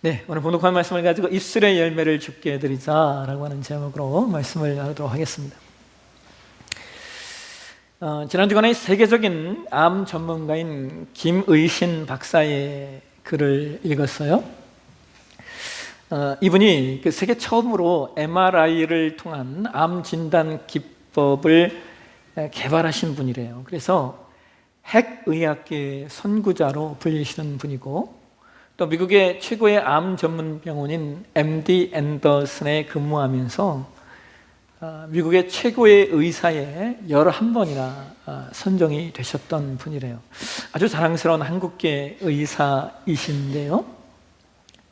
네, 오늘 본독한 말씀을 가지고 입술의 열매를 죽게 해드리자라고 하는 제목으로 말씀을 나누도록 하겠습니다. 지난 주간에 세계적인 암 전문가인 김의신 박사의 글을 읽었어요. 이분이 그 세계 처음으로 MRI를 통한 암 진단 기법을 개발하신 분이래요. 그래서 핵의학계의 선구자로 불리시는 분이고, 또 미국의 최고의 암 전문 병원인 MD 앤더슨에 근무하면서 미국의 최고의 의사에 11번이나 선정이 되셨던 분이래요. 아주 자랑스러운 한국계 의사이신데요,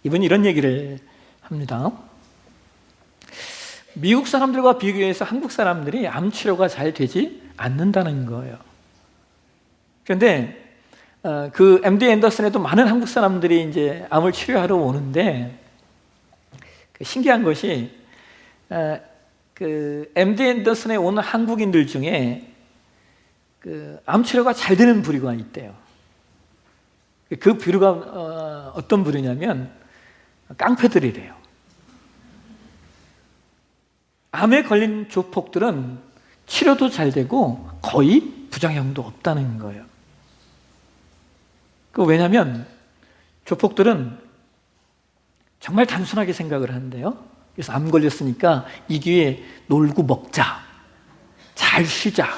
이분이 이런 얘기를 합니다. 미국 사람들과 비교해서 한국 사람들이 암 치료가 잘 되지 않는다는 거예요. 그런데 그 MD 앤더슨에도 많은 한국 사람들이 이제 암을 치료하러 오는데, 신기한 것이 그 MD 앤더슨에 오는 한국인들 중에 그 암 치료가 잘 되는 부류가 있대요. 그 부류가 어떤 부류냐면 깡패들이래요. 암에 걸린 조폭들은 치료도 잘 되고 거의 부작용도 없다는 거예요. 왜냐하면 조폭들은 정말 단순하게 생각을 하는데요, 그래서 암 걸렸으니까 이 기회에 놀고 먹자, 잘 쉬자.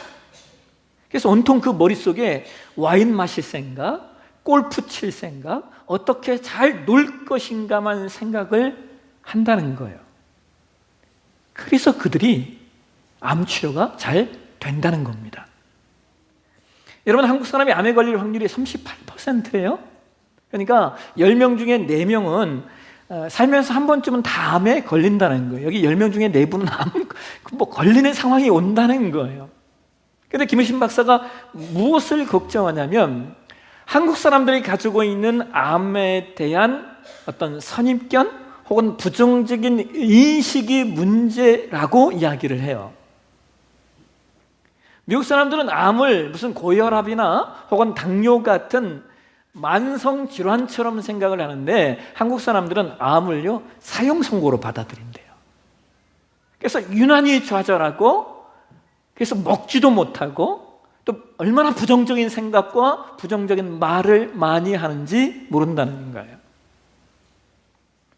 그래서 온통 그 머릿속에 와인 마실 생각, 골프 칠 생각, 어떻게 잘 놀 것인가만 생각을 한다는 거예요. 그래서 그들이 암 치료가 잘 된다는 겁니다. 여러분, 한국 사람이 암에 걸릴 확률이 38%예요. 그러니까 10명 중에 4명은 살면서 한 번쯤은 다 암에 걸린다는 거예요. 여기 10명 중에 4분은 암 걸리는 상황이 온다는 거예요. 그런데 김의신 박사가 무엇을 걱정하냐면, 한국 사람들이 가지고 있는 암에 대한 어떤 선입견 혹은 부정적인 인식이 문제라고 이야기를 해요. 미국 사람들은 암을 무슨 고혈압이나 혹은 당뇨 같은 만성 질환처럼 생각을 하는데, 한국 사람들은 암을요 사형 선고로 받아들인대요. 그래서 유난히 좌절하고, 그래서 먹지도 못하고, 또 얼마나 부정적인 생각과 부정적인 말을 많이 하는지 모른다는 거예요.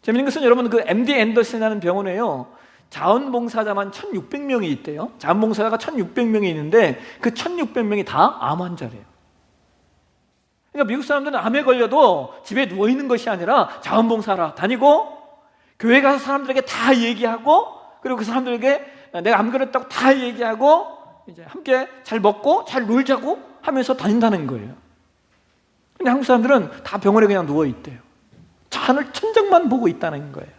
재밌는 것은 여러분, 그 MD 앤더슨이라는 병원에요 자원봉사자만 1600명이 있대요. 자원봉사자가 1600명이 있는데 그 1600명이 다 암 환자래요. 그러니까 미국 사람들은 암에 걸려도 집에 누워있는 것이 아니라 자원봉사라 다니고, 교회 가서 사람들에게 다 얘기하고, 그리고 그 사람들에게 내가 암 걸렸다고 다 얘기하고, 이제 함께 잘 먹고 잘 놀자고 하면서 다닌다는 거예요. 근데 한국 사람들은 다 병원에 그냥 누워있대요. 하늘 천장만 보고 있다는 거예요.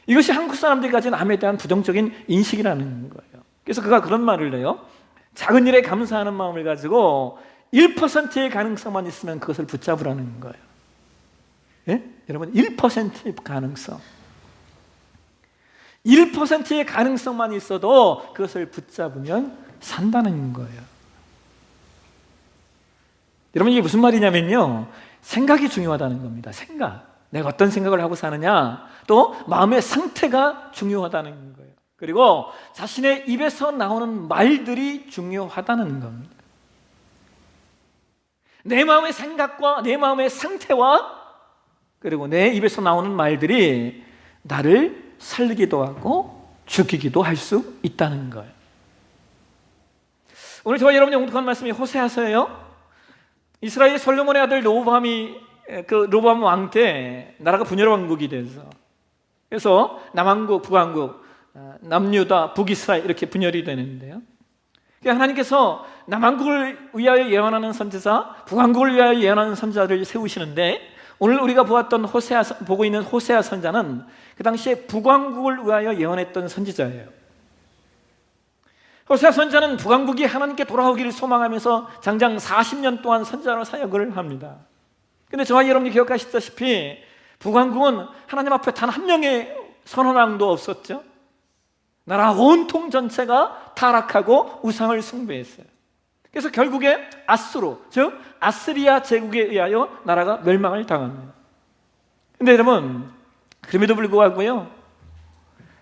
이것이 한국 사람들이 가진 암에 대한 부정적인 인식이라는 거예요. 그래서 그가 그런 말을 해요. 작은 일에 감사하는 마음을 가지고 1%의 가능성만 있으면 그것을 붙잡으라는 거예요. 예? 여러분, 1%의 가능성, 1%의 가능성만 있어도 그것을 붙잡으면 산다는 거예요. 여러분, 이게 무슨 말이냐면요, 생각이 중요하다는 겁니다. 생각. 내가 어떤 생각을 하고 사느냐, 또 마음의 상태가 중요하다는 거예요. 그리고 자신의 입에서 나오는 말들이 중요하다는 겁니다. 내 마음의 생각과 내 마음의 상태와 그리고 내 입에서 나오는 말들이 나를 살리기도 하고 죽이기도 할 수 있다는 거예요. 오늘 저와 여러분이 공독한 말씀이 호세아서예요. 이스라엘 솔로몬의 아들 로보암 왕 때 나라가 분열 왕국이 돼서, 그래서 남왕국, 북왕국, 남유다, 북이스라엘 이렇게 분열이 되는데요, 하나님께서 남왕국을 위하여 예언하는 선지자, 북왕국을 위하여 예언하는 선지자를 세우시는데, 오늘 우리가 보고 있는 호세아 선자는 그 당시에 북왕국을 위하여 예언했던 선지자예요. 호세아 선자는 북왕국이 하나님께 돌아오기를 소망하면서 장장 40년 동안 선지자로 사역을 합니다. 근데 저와 여러분이 기억하시다시피 북왕국은 하나님 앞에 단 한 명의 선원왕도 없었죠. 나라 온통 전체가 타락하고 우상을 숭배했어요. 그래서 결국에 아수르, 즉 아스리아 제국에 의하여 나라가 멸망을 당합니다. 근데 여러분, 그럼에도 불구하고요,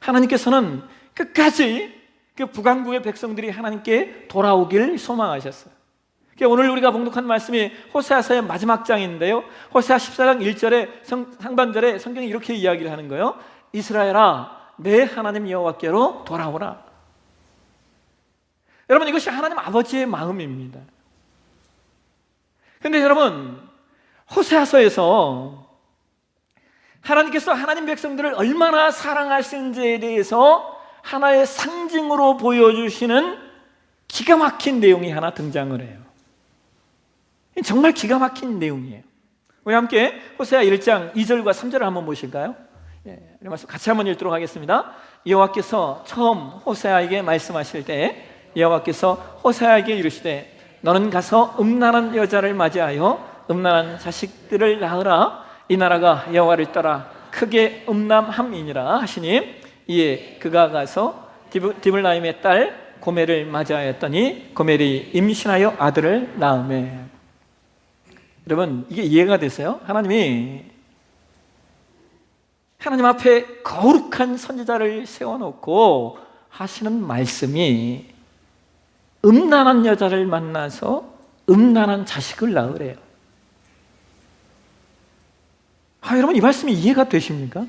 하나님께서는 끝까지 그 북왕국의 백성들이 하나님께 돌아오길 소망하셨어요. 오늘 우리가 봉독한 말씀이 호세아서의 마지막 장인데요, 호세아 14장 1절에 상반절에 성경이 이렇게 이야기를 하는 거예요. 이스라엘아, 내 하나님 여호와께로 돌아오라. 여러분, 이것이 하나님 아버지의 마음입니다. 그런데 여러분, 호세아서에서 하나님께서 하나님 백성들을 얼마나 사랑하시는지에 대해서 하나의 상징으로 보여주시는 기가 막힌 내용이 하나 등장을 해요. 정말 기가 막힌 내용이에요. 우리 함께 호세아 1장 2절과 3절을 한번 보실까요? 우리 말씀 같이 한번 읽도록 하겠습니다. 여호와께서 처음 호세아에게 말씀하실 때 여호와께서 호세아에게 이르시되 너는 가서 음란한 여자를 맞이하여 음란한 자식들을 낳으라. 이 나라가 여호와를 떠나 크게 음란함이니라 하시니, 이에 그가 가서 디블라임의 딸 고멜을 맞이하였더니 고멜이 임신하여 아들을 낳으매. 여러분, 이게 이해가 되세요? 하나님 앞에 거룩한 선지자를 세워놓고 하시는 말씀이 음란한 여자를 만나서 음란한 자식을 낳으래요. 여러분, 이 말씀이 이해가 되십니까?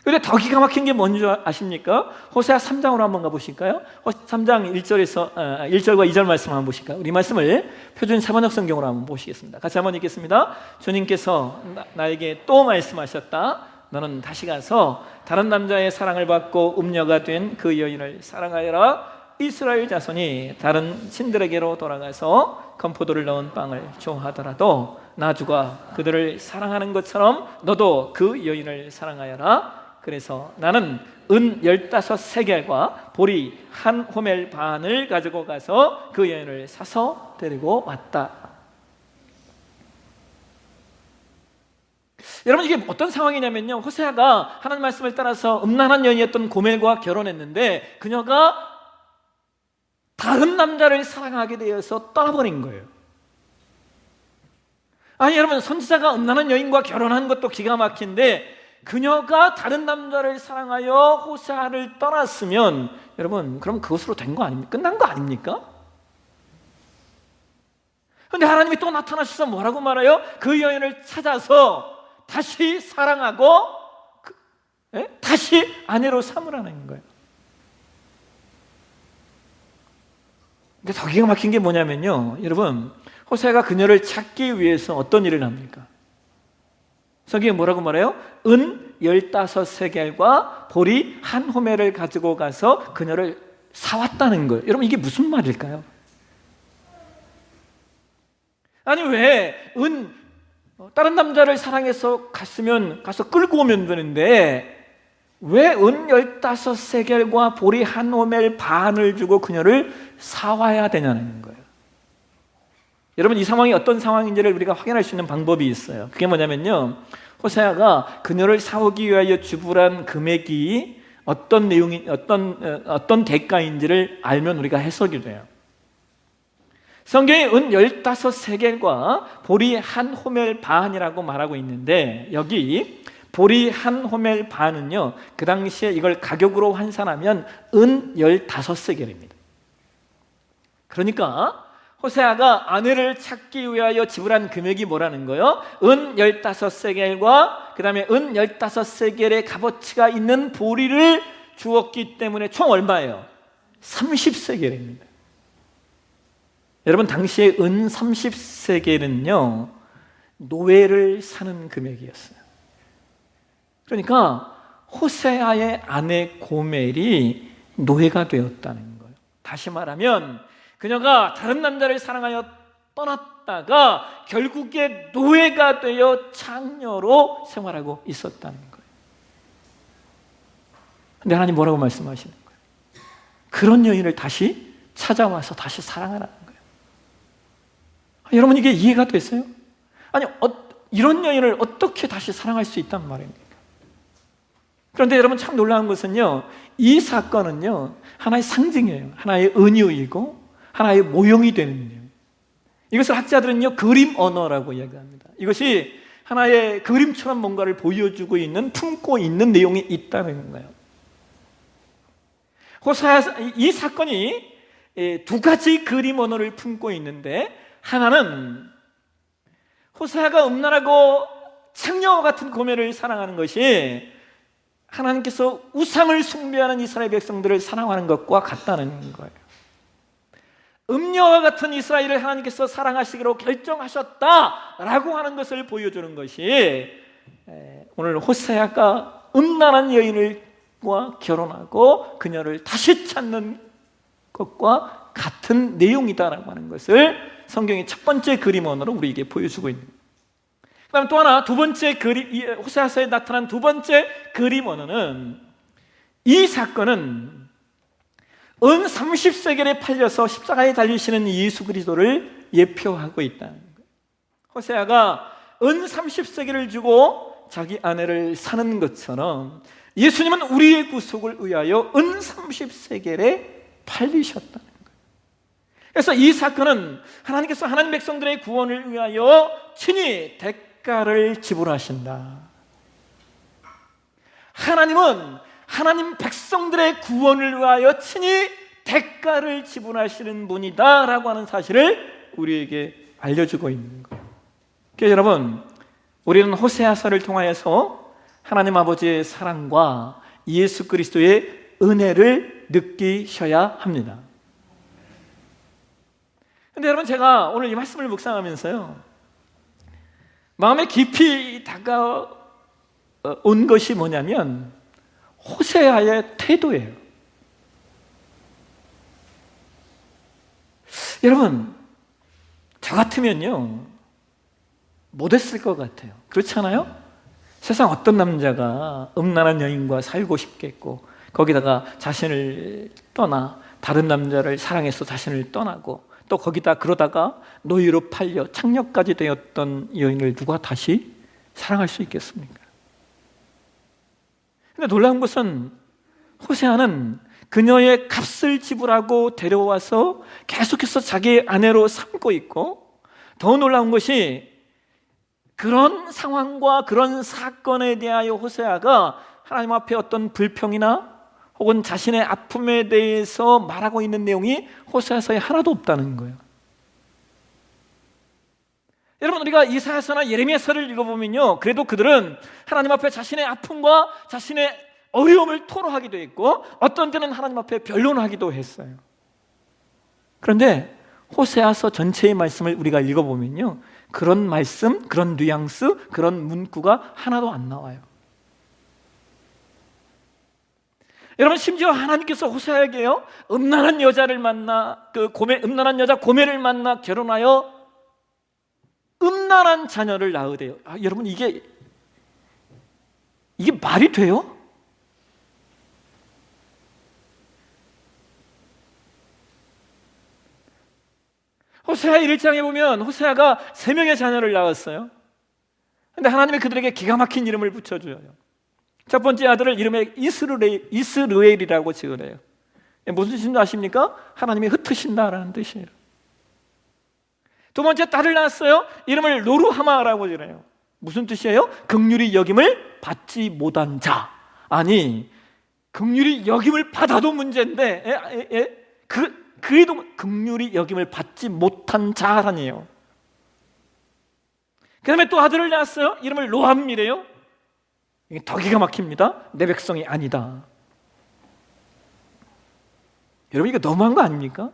그런데 더 기가 막힌 게 뭔지 아십니까? 호세아 3장으로 한번 가보실까요? 3장 1절과 2절 말씀 한번 보실까요? 우리 말씀을 표준 세번역 성경으로 한번 보시겠습니다. 같이 한번 읽겠습니다. 주님께서 나에게 또 말씀하셨다. 너는 다시 가서 다른 남자의 사랑을 받고 음녀가 된 그 여인을 사랑하여라. 이스라엘 자손이 다른 신들에게로 돌아가서 건포도를 넣은 빵을 좋아하더라도 나주가 그들을 사랑하는 것처럼 너도 그 여인을 사랑하여라. 그래서 나는 은 15세겔과 보리 한 호멜 반을 가지고 가서 그 여인을 사서 데리고 왔다. 여러분, 이게 어떤 상황이냐면요, 호세아가 하나님 말씀을 따라서 음란한 여인이었던 고멜과 결혼했는데 그녀가 다른 남자를 사랑하게 되어서 떠나버린 거예요. 아니 여러분, 선지자가 음란한 여인과 결혼한 것도 기가 막힌데 그녀가 다른 남자를 사랑하여 호세아를 떠났으면 여러분, 그럼 그것으로 된 거 아닙니까? 끝난 거 아닙니까? 그런데 하나님이 또 나타나셔서 뭐라고 말해요? 그 여인을 찾아서 다시 사랑하고 다시 아내로 삼으라는 거예요. 근데 더 기가 막힌 게 뭐냐면요, 여러분, 호세아가 그녀를 찾기 위해서 어떤 일을 합니까? 성경에 뭐라고 말해요? 은 15세겔과 보리 한 호멜을 가지고 가서 그녀를 사왔다는 거예요. 여러분, 이게 무슨 말일까요? 아니 왜 다른 남자를 사랑해서 갔으면 가서 끌고 오면 되는데 왜 은 15세겔과 보리 한 호멜 반을 주고 그녀를 사와야 되냐는 거예요. 여러분, 이 상황이 어떤 상황인지를 우리가 확인할 수 있는 방법이 있어요. 그게 뭐냐면요, 호세아가 그녀를 사오기 위하여 지불한 금액이 어떤 내용이 어떤 대가인지를 알면 우리가 해석이 돼요. 성경에 은 15세겔과 보리 한 호멜 반이라고 말하고 있는데, 여기 보리 한 호멜 반은요, 그 당시에 이걸 가격으로 환산하면 은 15세겔입니다. 그러니까 호세아가 아내를 찾기 위하여 지불한 금액이 뭐라는 거예요? 은 15세겔과 그 다음에 은 15세겔의 값어치가 있는 보리를 주었기 때문에 총 얼마예요? 30세겔입니다. 여러분, 당시에 은 30세겔은요 노예를 사는 금액이었어요. 그러니까 호세아의 아내 고멜이 노예가 되었다는 거예요. 다시 말하면 그녀가 다른 남자를 사랑하여 떠났다가 결국에 노예가 되어 창녀로 생활하고 있었다는 거예요. 근데 하나님 뭐라고 말씀하시는 거예요? 그런 여인을 다시 찾아와서 다시 사랑하라는 거예요. 여러분, 이게 이해가 됐어요? 아니 이런 여인을 어떻게 다시 사랑할 수 있단 말입니까? 그런데 여러분, 참 놀라운 것은요, 이 사건은요 하나의 상징이에요. 하나의 은유이고 하나의 모형이 되는 내용. 이것을 학자들은요 그림 언어라고 이야기합니다. 이것이 하나의 그림처럼 뭔가를 보여주고 있는, 품고 있는 내용이 있다는 거예요. 호세아, 이 사건이 두 가지 그림 언어를 품고 있는데, 하나는 호세아가 음란하고 창녀와 같은 고멜을 사랑하는 것이 하나님께서 우상을 숭배하는 이스라엘 백성들을 사랑하는 것과 같다는 거예요. 음녀와 같은 이스라엘을 하나님께서 사랑하시기로 결정하셨다라고 하는 것을 보여주는 것이 오늘 호세아가 음란한 여인과 결혼하고 그녀를 다시 찾는 것과 같은 내용이다라고 하는 것을 성경의 첫 번째 그림 언어로 우리에게 보여주고 있는 거예요. 그 다음 또 하나, 두 번째 그림, 호세아서에 나타난 두 번째 그림 언어는, 이 사건은 은 30세겔에 팔려서 십자가에 달리시는 예수 그리스도를 예표하고 있다는 거예요. 호세아가 은 30세겔을 주고 자기 아내를 사는 것처럼 예수님은 우리의 구속을 위하여 은 30세겔에 팔리셨다는 거예요. 그래서 이 사건은 하나님께서 하나님 백성들의 구원을 위하여 친히 대가를 지불하신다. 하나님은 하나님 백성들의 구원을 위하여 친히 대가를 지불하시는 분이다 라고 하는 사실을 우리에게 알려주고 있는 거예요. 그래서 여러분, 우리는 호세아서를 통하여서 하나님 아버지의 사랑과 예수 그리스도의 은혜를 느끼셔야 합니다. 그런데 여러분, 제가 오늘 이 말씀을 묵상하면서요, 마음에 깊이 다가온 것이 뭐냐면 호세아의 태도예요. 여러분, 저 같으면요 못했을 것 같아요. 그렇지 않아요? 세상 어떤 남자가 음란한 여인과 살고 싶겠고, 거기다가 자신을 떠나 다른 남자를 사랑해서 자신을 떠나고, 또 거기다 그러다가 노예로 팔려 창녀까지 되었던 여인을 누가 다시 사랑할 수 있겠습니까? 근데 놀라운 것은 호세아는 그녀의 값을 지불하고 데려와서 계속해서 자기의 아내로 삼고 있고, 더 놀라운 것이 그런 상황과 그런 사건에 대하여 호세아가 하나님 앞에 어떤 불평이나 혹은 자신의 아픔에 대해서 말하고 있는 내용이 호세아서에 하나도 없다는 거예요. 여러분, 우리가 이사야서나 예레미야서를 읽어보면요, 그래도 그들은 하나님 앞에 자신의 아픔과 자신의 어려움을 토로하기도 했고, 어떤 때는 하나님 앞에 변론하기도 했어요. 그런데 호세아서 전체의 말씀을 우리가 읽어보면요, 그런 말씀, 그런 뉘앙스, 그런 문구가 하나도 안 나와요. 여러분, 심지어 하나님께서 호세아에게요, 음란한 여자를 만나, 음란한 여자 고멜을 만나 결혼하여 음란한 자녀를 낳으래요. 여러분, 이게 말이 돼요? 호세아 1장에 보면 호세아가 3명의 자녀를 낳았어요. 그런데 하나님이 그들에게 기가 막힌 이름을 붙여줘요. 첫 번째 아들을 이름에 이스르엘이라고 지으래요. 무슨 뜻인지 아십니까? 하나님이 흩으신다라는 뜻이에요. 두 번째 딸을 낳았어요. 이름을 노루하마라고 지어요. 무슨 뜻이에요? 긍휼히 여김을 받지 못한 자. 아니, 긍휼히 여김을 받아도 문제인데 그래도 긍휼히 여김을 받지 못한 자라니에요. 그 다음에 또 아들을 낳았어요. 이름을 로함이래요. 이게 더 기가 막힙니다. 내 백성이 아니다. 여러분, 이거 너무한 거 아닙니까?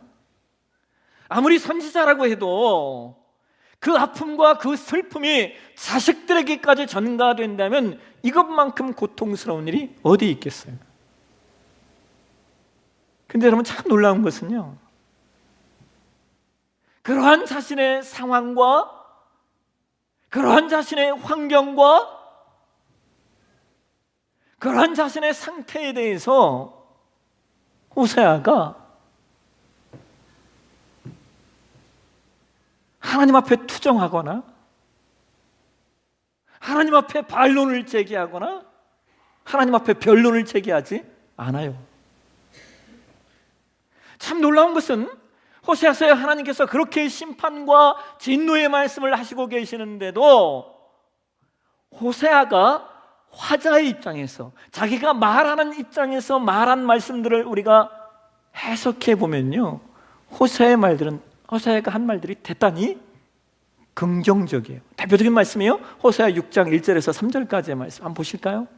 아무리 선지자라고 해도 그 아픔과 그 슬픔이 자식들에게까지 전가된다면 이것만큼 고통스러운 일이 어디 있겠어요? 근데 여러분, 참 놀라운 것은요, 그러한 자신의 상황과 그러한 자신의 환경과 그러한 자신의 상태에 대해서 호세아가 하나님 앞에 투정하거나 하나님 앞에 반론을 제기하거나 하나님 앞에 변론을 제기하지 않아요. 참 놀라운 것은 호세아서에 하나님께서 그렇게 심판과 진노의 말씀을 하시고 계시는데도 호세아가 화자의 입장에서, 자기가 말하는 입장에서 말한 말씀들을 우리가 해석해 보면요, 호세아가 한 말들이 대단히 긍정적이에요. 대표적인 말씀이요, 호세아 6장 1절에서 3절까지의 말씀 한번 보실까요?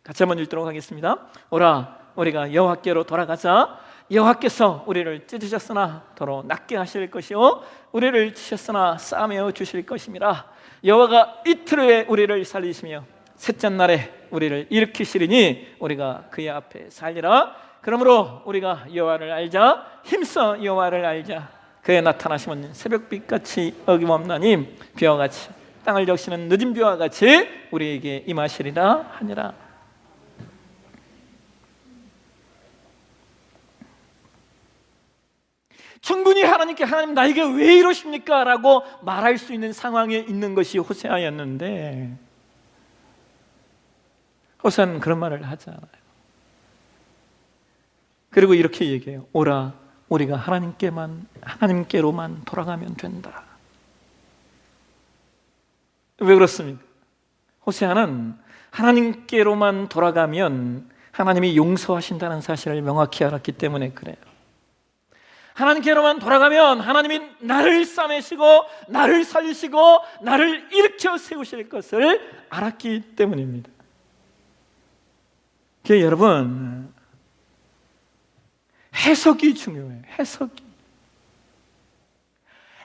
같이 한번 읽도록 하겠습니다. 오라, 우리가 여호와께로 돌아가자. 여호와께서 우리를 찢으셨으나 더러 낫게 하실 것이요, 우리를 치셨으나 싸매어 주실 것임이라. 여호와가 이틀 후에 우리를 살리시며 셋째 날에 우리를 일으키시리니 우리가 그의 앞에 살리라. 그러므로 우리가 여호와를 알자. 힘써 여호와를 알자. 그의 나타나심은 새벽빛같이 어김없나니 비와 같이 땅을 적시는 늦은 비와 같이 우리에게 임하시리라 하니라. 충분히 하나님께 하나님 나에게 왜 이러십니까? 라고 말할 수 있는 상황에 있는 것이 호세아였는데 호세아는 그런 말을 하지 않아요. 그리고 이렇게 얘기해요. 오라, 우리가 하나님께로만 돌아가면 된다. 왜 그렇습니까? 호세아는 하나님께로만 돌아가면 하나님이 용서하신다는 사실을 명확히 알았기 때문에 그래요. 하나님께로만 돌아가면 하나님이 나를 싸매시고 나를 살리시고 나를 일으켜 세우실 것을 알았기 때문입니다. 그래서 여러분, 해석이 중요해요.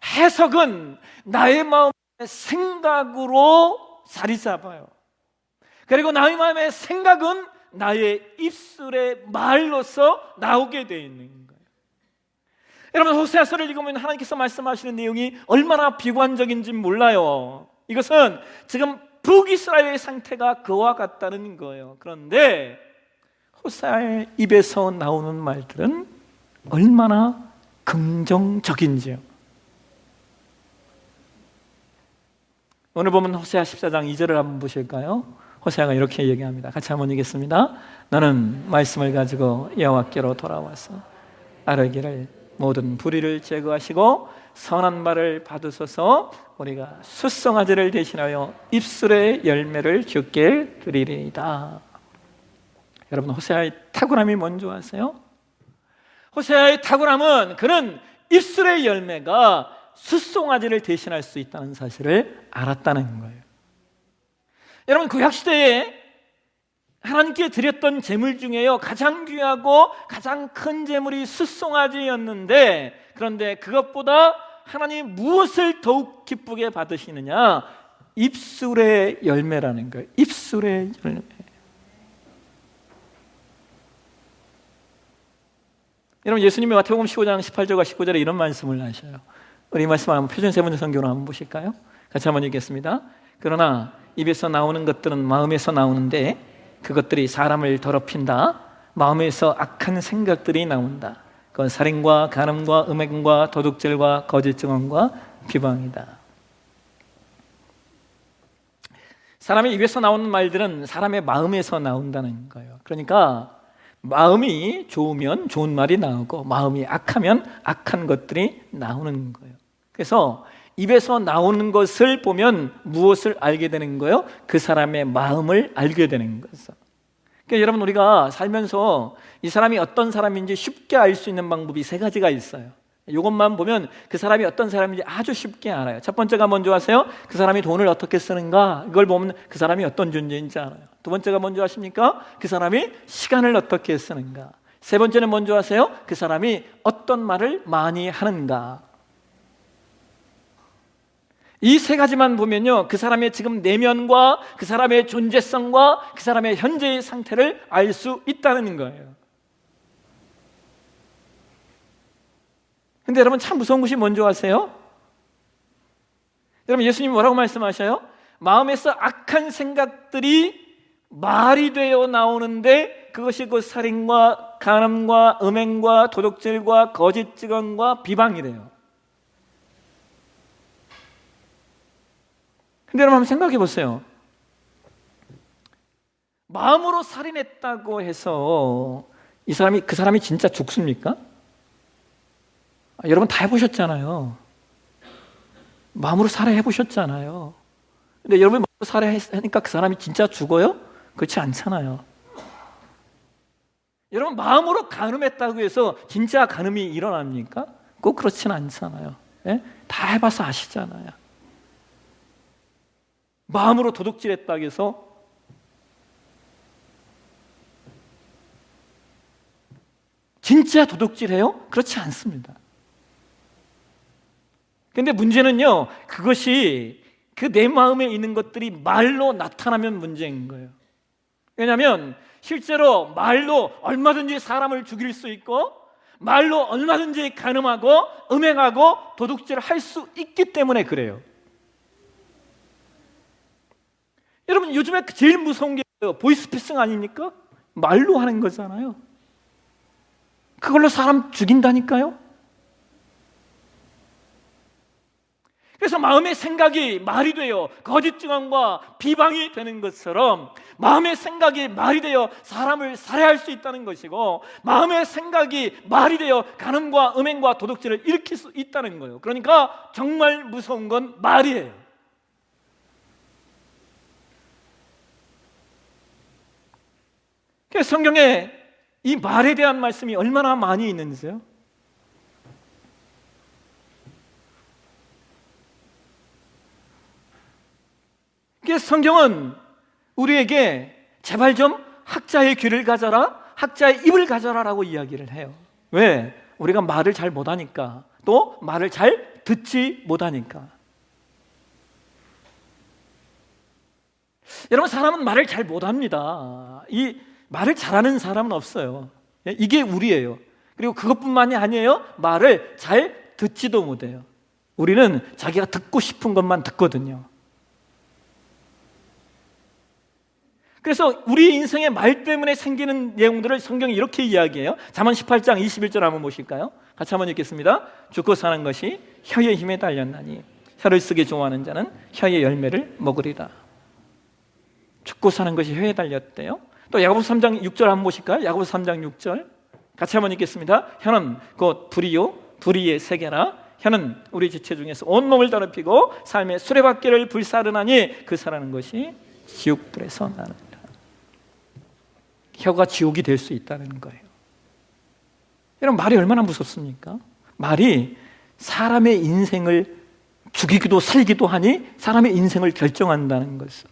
해석은 나의 마음의 생각으로 자리 잡아요. 그리고 나의 마음의 생각은 나의 입술의 말로서 나오게 되어 있는 거예요. 여러분, 호세아서를 읽으면 하나님께서 말씀하시는 내용이 얼마나 비관적인지 몰라요. 이것은 지금 북이스라엘의 상태가 그와 같다는 거예요. 그런데 호세아의 입에서 나오는 말들은 얼마나 긍정적인지요. 오늘 보면 호세아 14장 2절을 한번 보실까요? 호세아가 이렇게 얘기합니다. 같이 한번 읽겠습니다. 너는 말씀을 가지고 여호와께로 돌아와서 아뢰기를 모든 불의를 제거하시고 선한 말을 받으소서. 우리가 숫송아지를 대신하여 입술의 열매를 주께 드리리이다. 여러분, 호세아의 탁월함이 뭔지 아세요? 호세아의 탁월함은 그는 입술의 열매가 숫송아지를 대신할 수 있다는 사실을 알았다는 거예요. 여러분, 구약시대에 하나님께 드렸던 제물 중에요 가장 귀하고 가장 큰 제물이 숫송아지였는데, 그런데 그것보다 하나님이 무엇을 더욱 기쁘게 받으시느냐? 입술의 열매라는 거예요. 입술의 열매. 여러분, 예수님이 마태복음 15장 18절과 19절에 이런 말씀을 하셔요. 우리 이 말씀 한번 표준 세 번째 성경으로 한번 보실까요? 같이 한번 읽겠습니다. 그러나 입에서 나오는 것들은 마음에서 나오는데 그것들이 사람을 더럽힌다. 마음에서 악한 생각들이 나온다. 그건 살인과 간음과 음행과 도둑질과 거짓 증언과 비방이다. 사람의 입에서 나오는 말들은 사람의 마음에서 나온다는 거예요. 그러니까 마음이 좋으면 좋은 말이 나오고 마음이 악하면 악한 것들이 나오는 거예요. 그래서 입에서 나오는 것을 보면 무엇을 알게 되는 거예요? 그 사람의 마음을 알게 되는 거죠. 그러니까 여러분, 우리가 살면서 이 사람이 어떤 사람인지 쉽게 알 수 있는 방법이 세 가지가 있어요. 이것만 보면 그 사람이 어떤 사람인지 아주 쉽게 알아요. 첫 번째가 뭔지 아세요? 그 사람이 돈을 어떻게 쓰는가, 이걸 보면 그 사람이 어떤 존재인지 알아요. 두 번째가 뭔지 아십니까? 그 사람이 시간을 어떻게 쓰는가. 세 번째는 뭔지 아세요? 그 사람이 어떤 말을 많이 하는가. 이 세 가지만 보면요, 그 사람의 지금 내면과 그 사람의 존재성과 그 사람의 현재의 상태를 알 수 있다는 거예요. 근데 여러분, 참 무서운 것이 뭔지 아세요? 여러분, 예수님이 뭐라고 말씀하셔요? 마음에서 악한 생각들이 말이 되어 나오는데 그것이 곧 살인과 간음과 음행과 도둑질과 거짓 증언과 비방이래요. 근데 여러분, 한번 생각해 보세요. 마음으로 살인했다고 해서 그 사람이 진짜 죽습니까? 여러분 다 해보셨잖아요. 마음으로 살해 해보셨잖아요. 근데 여러분이 마음으로 살해하니까 그 사람이 진짜 죽어요? 그렇지 않잖아요. 여러분 마음으로 간음했다고 해서 진짜 간음이 일어납니까? 꼭 그렇지는 않잖아요. 예? 다 해봐서 아시잖아요. 마음으로 도둑질했다고 해서 진짜 도둑질해요? 그렇지 않습니다. 근데 문제는요, 그것이 그 내 마음에 있는 것들이 말로 나타나면 문제인 거예요. 왜냐하면 실제로 말로 얼마든지 사람을 죽일 수 있고 말로 얼마든지 간음하고 음행하고 도둑질을 할 수 있기 때문에 그래요. 여러분 요즘에 제일 무서운 게 보이스피싱 아닙니까? 말로 하는 거잖아요. 그걸로 사람 죽인다니까요. 그래서 마음의 생각이 말이 되어 거짓 증언과 비방이 되는 것처럼 마음의 생각이 말이 되어 사람을 살해할 수 있다는 것이고 마음의 생각이 말이 되어 간음과 음행과 도둑질을 일으킬 수 있다는 거예요. 그러니까 정말 무서운 건 말이에요. 그래서 성경에 이 말에 대한 말씀이 얼마나 많이 있는지요. 그래서 성경은 우리에게 제발 좀 학자의 귀를 가져라, 학자의 입을 가져라라고 이야기를 해요. 왜? 우리가 말을 잘 못하니까, 또 말을 잘 듣지 못하니까. 여러분 사람은 말을 잘 못합니다. 이 말을 잘하는 사람은 없어요. 이게 우리예요. 그리고 그것뿐만이 아니에요. 말을 잘 듣지도 못해요. 우리는 자기가 듣고 싶은 것만 듣거든요. 그래서 우리 인생의 말 때문에 생기는 내용들을 성경이 이렇게 이야기해요. 잠언 18장 21절 한번 보실까요? 같이 한번 읽겠습니다. 죽고 사는 것이 혀의 힘에 달렸나니 혀를 쓰기 좋아하는 자는 혀의 열매를 먹으리라. 죽고 사는 것이 혀에 달렸대요. 또 야고보서 3장 6절 한번 보실까요? 야고보서 3장 6절 같이 한번 읽겠습니다. 혀는 곧 불이요 불의의 세계라. 혀는 우리 지체 중에서 온몸을 더럽히고 삶의 수레바퀴를 불사르나니 그 사라는 것이 지옥불에서 나는다. 혀가 지옥이 될 수 있다는 거예요. 여러분 말이 얼마나 무섭습니까? 말이 사람의 인생을 죽이기도 살기도 하니 사람의 인생을 결정한다는 것을.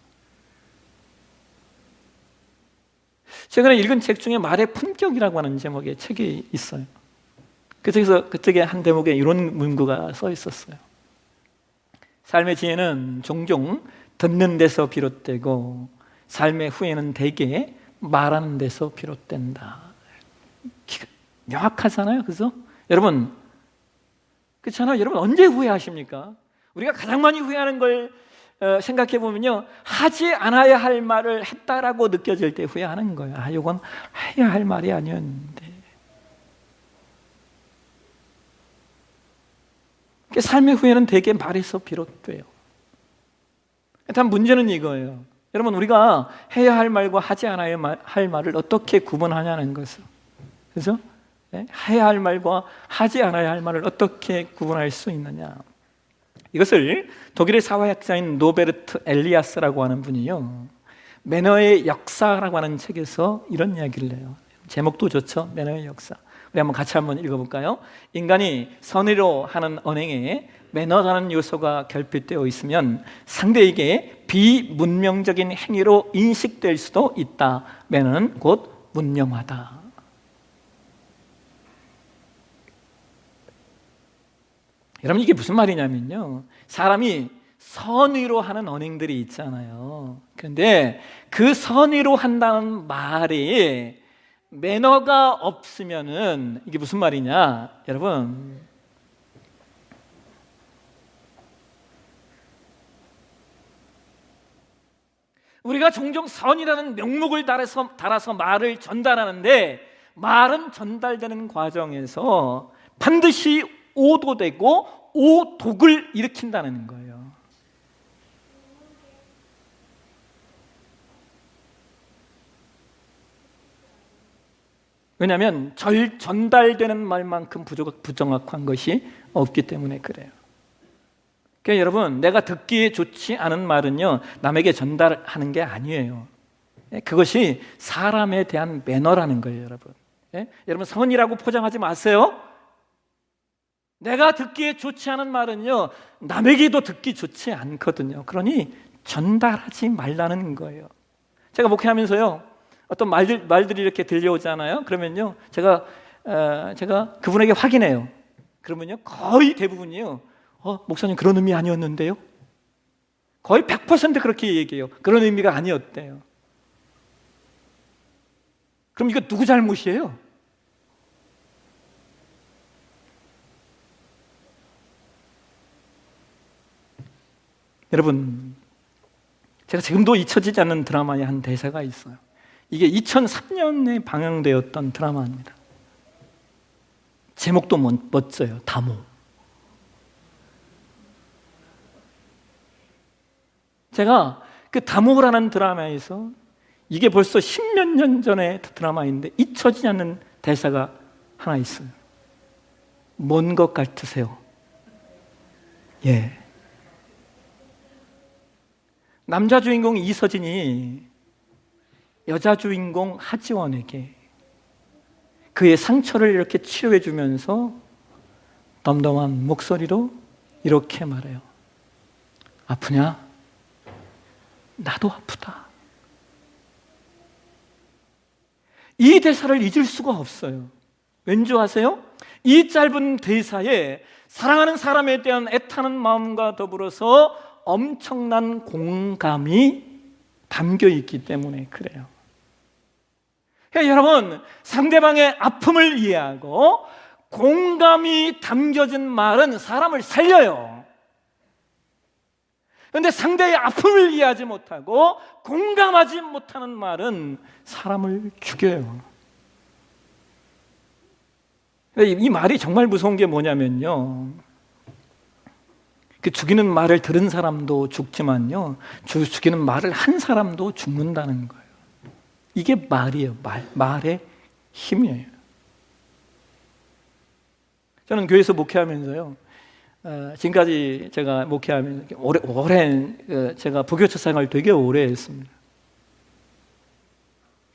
최근에 읽은 책 중에 말의 품격이라고 하는 제목의 책이 있어요. 그 책에서 그쪽에 한 대목에 이런 문구가 써 있었어요. 삶의 지혜는 종종 듣는 데서 비롯되고 삶의 후회는 대개 말하는 데서 비롯된다. 명확하잖아요. 그죠? 여러분 그렇잖아요. 여러분 언제 후회하십니까? 우리가 가장 많이 후회하는 걸 생각해 보면요, 하지 않아야 할 말을 했다라고 느껴질 때 후회하는 거예요. 아, 이건 해야 할 말이 아니었는데. 삶의 후회는 대개 말에서 비롯돼요. 일단 문제는 이거예요. 여러분 우리가 해야 할 말과 하지 않아야 할 말을 어떻게 구분하냐는 것을. 그죠? 해야 할 말과 하지 않아야 할 말을 어떻게 구분할 수 있느냐. 이것을 독일의 사회학자인 노베르트 엘리아스라고 하는 분이요, 매너의 역사라고 하는 책에서 이런 이야기를 해요. 제목도 좋죠. 매너의 역사. 우리 한번 같이 한번 읽어볼까요? 인간이 선의로 하는 언행에 매너라는 요소가 결핍되어 있으면 상대에게 비문명적인 행위로 인식될 수도 있다. 매너는 곧 문명하다. 여러분 이게 무슨 말이냐면요, 사람이 선의로 하는 언행들이 있잖아요. 그런데 그 선의로 한다는 말이 매너가 없으면은 이게 무슨 말이냐, 여러분 우리가 종종 선이라는 명목을 달아서 말을 전달하는데 말은 전달되는 과정에서 반드시 오도되고 오독을 일으킨다는 거예요. 왜냐하면 전달되는 말만큼 부정확한 것이 없기 때문에 그래요. 그러니까 여러분, 내가 듣기에 좋지 않은 말은요, 남에게 전달하는 게 아니에요. 그것이 사람에 대한 매너라는 거예요, 여러분. 여러분, 선이라고 포장하지 마세요. 내가 듣기에 좋지 않은 말은요, 남에게도 듣기 좋지 않거든요. 그러니 전달하지 말라는 거예요. 제가 목회하면서요, 어떤 말들이 이렇게 들려오잖아요. 그러면요, 제가 그분에게 확인해요. 그러면요, 거의 대부분이요, 목사님 그런 의미 아니었는데요? 거의 100% 그렇게 얘기해요. 그런 의미가 아니었대요. 그럼 이거 누구 잘못이에요? 여러분, 제가 지금도 잊혀지지 않는 드라마의 한 대사가 있어요. 이게 2003년에 방영되었던 드라마입니다. 제목도 멋져요. 다모. 제가 그 다모라는 드라마에서, 이게 벌써 10몇 년 전의 드라마인데 잊혀지지 않는 대사가 하나 있어요. 뭔 것 같으세요? 예. 남자 주인공 이서진이 여자 주인공 하지원에게 그의 상처를 이렇게 치료해 주면서 덤덤한 목소리로 이렇게 말해요. 아프냐? 나도 아프다. 이 대사를 잊을 수가 없어요. 왠지 아세요? 이 짧은 대사에 사랑하는 사람에 대한 애타는 마음과 더불어서 엄청난 공감이 담겨 있기 때문에 그래요. 그러니까 여러분, 상대방의 아픔을 이해하고 공감이 담겨진 말은 사람을 살려요. 그런데 상대의 아픔을 이해하지 못하고 공감하지 못하는 말은 사람을 죽여요. 이 말이 정말 무서운 게 뭐냐면요, 그 죽이는 말을 들은 사람도 죽지만요, 죽이는 말을 한 사람도 죽는다는 거예요. 이게 말이에요. 말의 힘이에요. 저는 교회에서 목회하면서요, 지금까지 제가 목회하면서 오랜 제가 부교처 생활을 되게 오래 했습니다.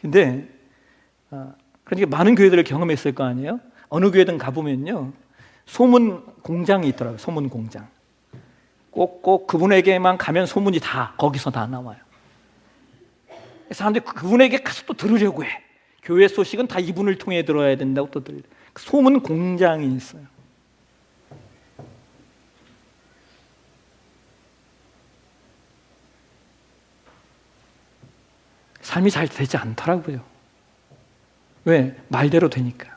근데 그러니까 많은 교회들을 경험했을 거 아니에요? 어느 교회든 가보면요, 소문 공장이 있더라고요. 소문 공장. 꼭 그분에게만 가면 소문이 다 거기서 다 나와요. 사람들이 그분에게 가서 또 들으려고 해. 교회 소식은 다 이분을 통해 들어야 된다고 또 들어요. 소문 공장이 있어요. 삶이 잘 되지 않더라고요. 왜? 말대로 되니까.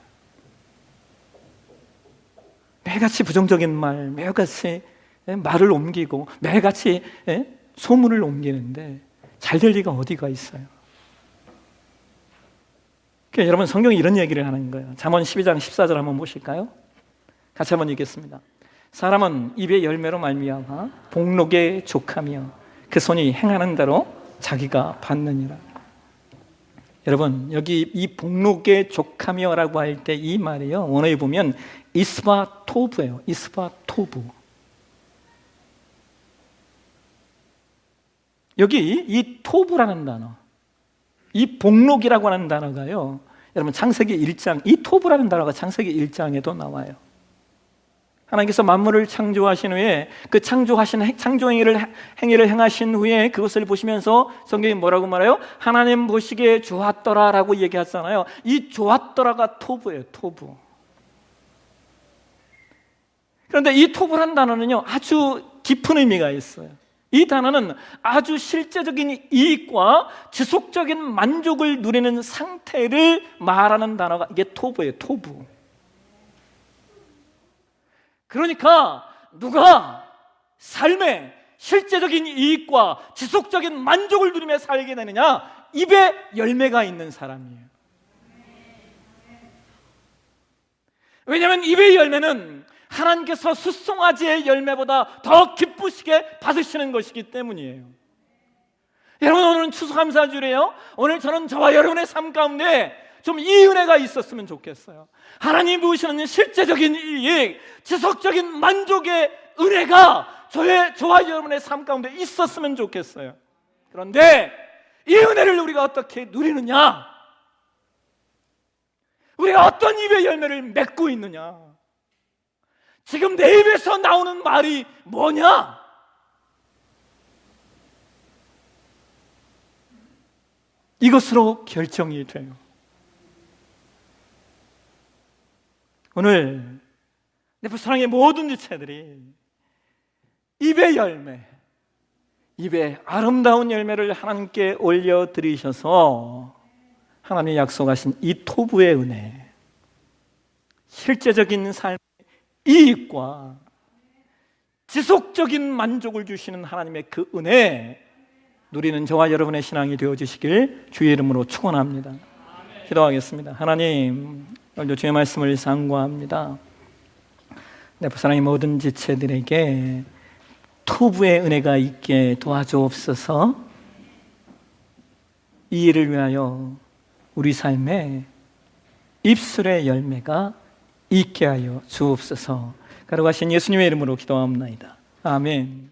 매일같이 부정적인 말, 매일같이 말을 옮기고 매일같이 소문을 옮기는데 잘 될 리가 어디가 있어요. 그러니까 여러분, 성경이 이런 얘기를 하는 거예요. 잠언 12장 14절 한번 보실까요? 같이 한번 읽겠습니다. 사람은 입의 열매로 말미암아 복록에 족하며 그 손이 행하는 대로 자기가 받느니라. 여러분, 여기 이 복록에 족하며라고 할 때 이 말이요, 원어에 보면 이스바토브예요. 이스바토브. 여기 이 토브라는 단어, 이 복록이라고 하는 단어가요, 여러분 창세기 1장, 이 토브라는 단어가 창세기 1장에도 나와요. 하나님께서 만물을 창조하신 후에 그 창조하신 창조 행위를 행하신 후에 그것을 보시면서 성경이 뭐라고 말해요? 하나님 보시기에 좋았더라라고 얘기하잖아요. 이 좋았더라가 토브예요. 토브. 그런데 이 토브란 단어는요, 아주 깊은 의미가 있어요. 이 단어는 아주 실제적인 이익과 지속적인 만족을 누리는 상태를 말하는 단어가 이게 토브예요. 토브. 그러니까 누가 삶에 실제적인 이익과 지속적인 만족을 누리며 살게 되느냐? 입에 열매가 있는 사람이에요. 왜냐하면 입의 열매는 하나님께서 숫송아지의 열매보다 더 기쁘시게 받으시는 것이기 때문이에요. 여러분, 오늘은 추수감사주일이에요. 오늘 저는 저와 여러분의 삶 가운데 좀 이 은혜가 있었으면 좋겠어요. 하나님 부으시는 실제적인 이익, 지속적인 만족의 은혜가 저와 여러분의 삶 가운데 있었으면 좋겠어요. 그런데 이 은혜를 우리가 어떻게 누리느냐? 우리가 어떤 입의 열매를 맺고 있느냐? 지금 내 입에서 나오는 말이 뭐냐? 이것으로 결정이 돼요. 오늘 내 사랑의 모든 지체들이 입의 열매, 입의 아름다운 열매를 하나님께 올려드리셔서 하나님이 약속하신 이 토부의 은혜, 실제적인 삶의 이익과 지속적인 만족을 주시는 하나님의 그 은혜 누리는 저와 여러분의 신앙이 되어주시길 주의 이름으로 축원합니다. 기도하겠습니다. 하나님, 오늘도 주의 말씀을 상고합니다. 내 사랑의 모든 지체들에게 토부의 은혜가 있게 도와주옵소서. 이 일을 위하여 우리 삶에 입술의 열매가 있게 하여 주옵소서. 거룩하신 예수님의 이름으로 기도합니다. 아멘.